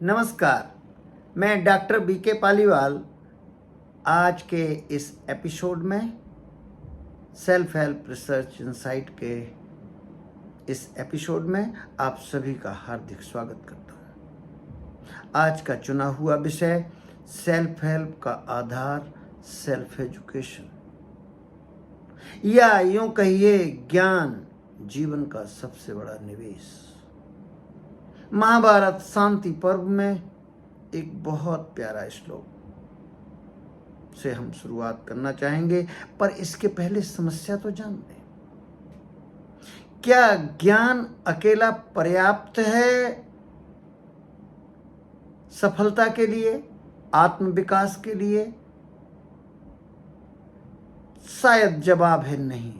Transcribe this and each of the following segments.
नमस्कार, मैं doctor BK Paliwal आज के इस एपिसोड में सेल्फ हेल्प रिसर्च इनसाइट के इस एपिसोड में आप सभी का हार्दिक स्वागत करता हूँ। आज का चुना हुआ विषय सेल्फ हेल्प का आधार सेल्फ एजुकेशन, या यूं कहिए ज्ञान जीवन का सबसे बड़ा निवेश। महाभारत शांति पर्व में एक बहुत प्यारा श्लोक से हम शुरुआत करना चाहेंगे, पर इसके पहले समस्या तो जान लें। क्या ज्ञान अकेला पर्याप्त है सफलता के लिए, आत्म विकास के लिए? शायद जवाब है नहीं।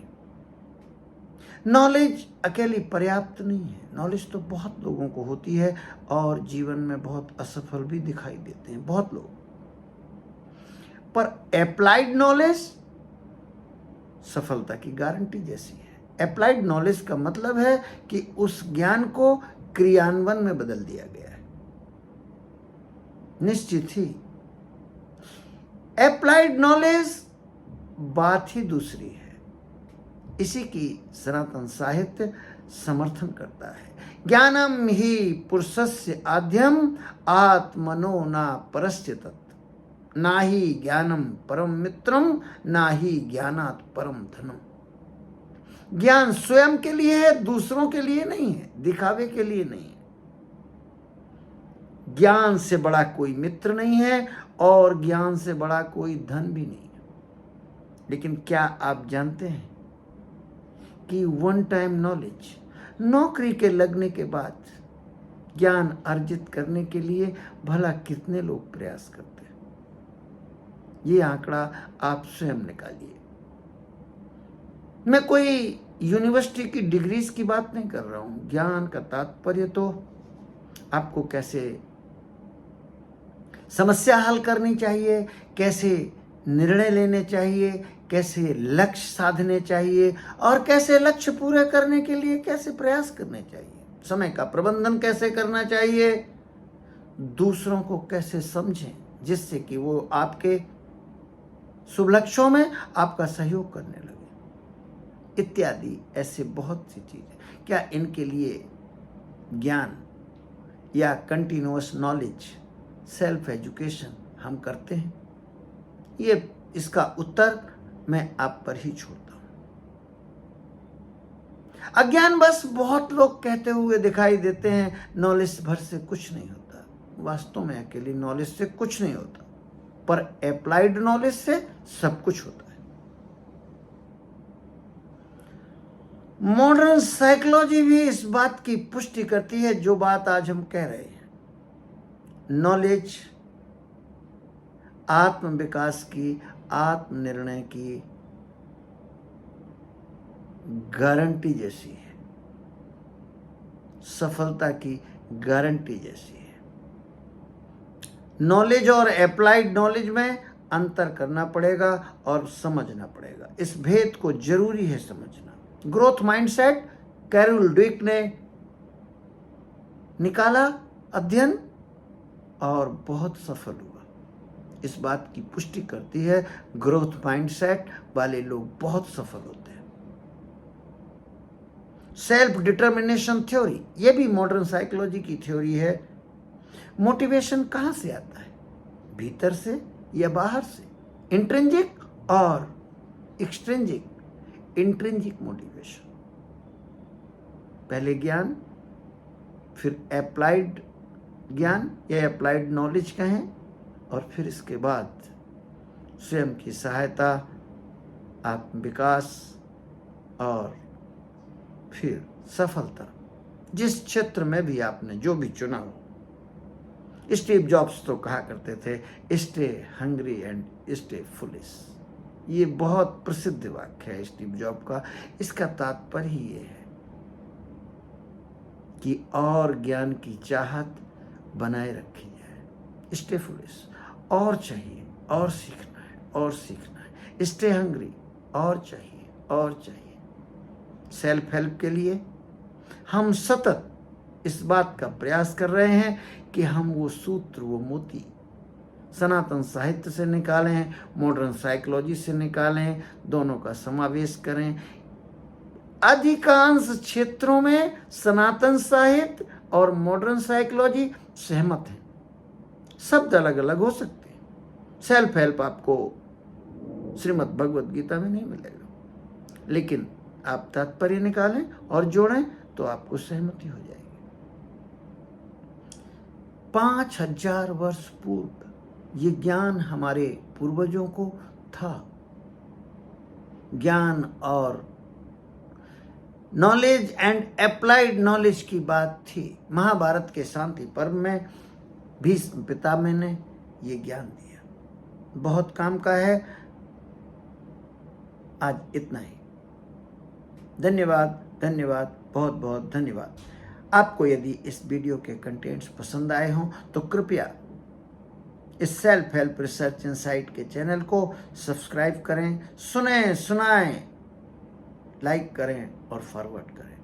नॉलेज अकेली पर्याप्त नहीं है। नॉलेज तो बहुत लोगों को होती है और जीवन में बहुत असफल भी दिखाई देते हैं बहुत लोग, पर अप्लाइड नॉलेज सफलता की गारंटी जैसी है। अप्लाइड नॉलेज का मतलब है कि उस ज्ञान को क्रियान्वयन में बदल दिया गया है। निश्चित ही अप्लाइड नॉलेज बात ही दूसरी है। इसी की सनातन साहित्य समर्थन करता है। ज्ञानम ही पुरुषस्य आद्यम आत्मनो ना परस्य तत्, ना ही ज्ञानम परम मित्रम ना ही ज्ञानात् परम धनम। ज्ञान स्वयं के लिए है, दूसरों के लिए नहीं है, दिखावे के लिए नहीं है। ज्ञान से बड़ा कोई मित्र नहीं है और ज्ञान से बड़ा कोई धन भी नहीं है। लेकिन क्या आप जानते हैं कि वन टाइम नॉलेज, नौकरी के लगने के बाद ज्ञान अर्जित करने के लिए भला कितने लोग प्रयास करते हैं? ये आंकड़ा आप स्वयं निकालिए। मैं कोई यूनिवर्सिटी की डिग्रीज की बात नहीं कर रहा हूं। ज्ञान का तात्पर्य तो आपको कैसे समस्या हल करनी चाहिए, कैसे निर्णय लेने चाहिए, कैसे लक्ष्य साधने चाहिए और कैसे लक्ष्य पूरे करने के लिए कैसे प्रयास करने चाहिए, समय का प्रबंधन कैसे करना चाहिए, दूसरों को कैसे समझें जिससे कि वो आपके शुभ लक्ष्यों में आपका सहयोग करने लगे, इत्यादि ऐसे बहुत सी चीजें। क्या इनके लिए ज्ञान या कंटिन्यूअस नॉलेज, सेल्फ एजुकेशन हम करते हैं? ये इसका उत्तर मैं आप पर ही छोड़ता हूं। अज्ञान बस बहुत लोग कहते हुए दिखाई देते हैं नॉलेज भर से कुछ नहीं होता। वास्तव में अकेली नॉलेज से कुछ नहीं होता, पर अप्लाइड नॉलेज से सब कुछ होता है। मॉडर्न साइकोलॉजी भी इस बात की पुष्टि करती है जो बात आज हम कह रहे हैं। नॉलेज आत्म विकास की, आत्मनिर्णय की गारंटी जैसी है, सफलता की गारंटी जैसी है। नॉलेज और अप्लाइड नॉलेज में अंतर करना पड़ेगा और समझना पड़ेगा। इस भेद को जरूरी है समझना। ग्रोथ माइंडसेट कैरोल ड्वेक ने निकाला अध्ययन और बहुत सफल हुआ। इस बात की पुष्टि करती है ग्रोथ माइंडसेट वाले लोग बहुत सफल होते हैं। सेल्फ डिटर्मिनेशन थ्योरी, ये भी मॉडर्न साइकोलॉजी की थ्योरी है। मोटिवेशन कहां से आता है, भीतर से या बाहर से? इंट्रिंसिक और एक्सट्रिंसिक। इंट्रिंसिक मोटिवेशन, पहले ज्ञान, फिर अप्लाइड ज्ञान या अप्लाइड नॉलेज कहें, और फिर इसके बाद स्वयं की सहायता, आत्म विकास और फिर सफलता। जिस क्षेत्र में भी आपने जो भी चुना हो। स्टीव जॉब्स तो कहा करते थे, stay hungry and stay foolish. ये बहुत प्रसिद्ध वाक्य है स्टीव जॉब का। इसका तात्पर्य ही ये है कि और ज्ञान की चाहत बनाए रखी जाए। स्टे फुलिश, और चाहिए, और सीखना है, और सीखना है। स्टे हंग्री, और चाहिए, और चाहिए। सेल्फ हेल्प के लिए हम सतत इस बात का प्रयास कर रहे हैं कि हम वो सूत्र, वो मोती सनातन साहित्य से निकालें, मॉडर्न साइकोलॉजी से निकालें, दोनों का समावेश करें। अधिकांश क्षेत्रों में सनातन साहित्य और मॉडर्न साइकोलॉजी सहमत हैं। शब्द अलग अलग हो सकते हैं। सेल्फ हेल्प आपको श्रीमद् भगवत गीता में नहीं मिलेगा, लेकिन आप तात्पर्य निकालें और जोड़ें तो आपको सहमति हो जाएगी। 5000 वर्ष पूर्व ये ज्ञान हमारे पूर्वजों को था। ज्ञान और नॉलेज एंड अप्लाइड नॉलेज की बात थी। महाभारत के शांति पर्व में भीष्म पितामह ने ये ज्ञान दिया। बहुत काम का है। आज इतना ही। धन्यवाद, धन्यवाद, बहुत बहुत धन्यवाद। आपको यदि इस वीडियो के कंटेंट्स पसंद आए हों तो कृपया इस सेल्फ हेल्प रिसर्च इनसाइट के चैनल को सब्सक्राइब करें, सुने सुनाएं, लाइक करें और फॉरवर्ड करें।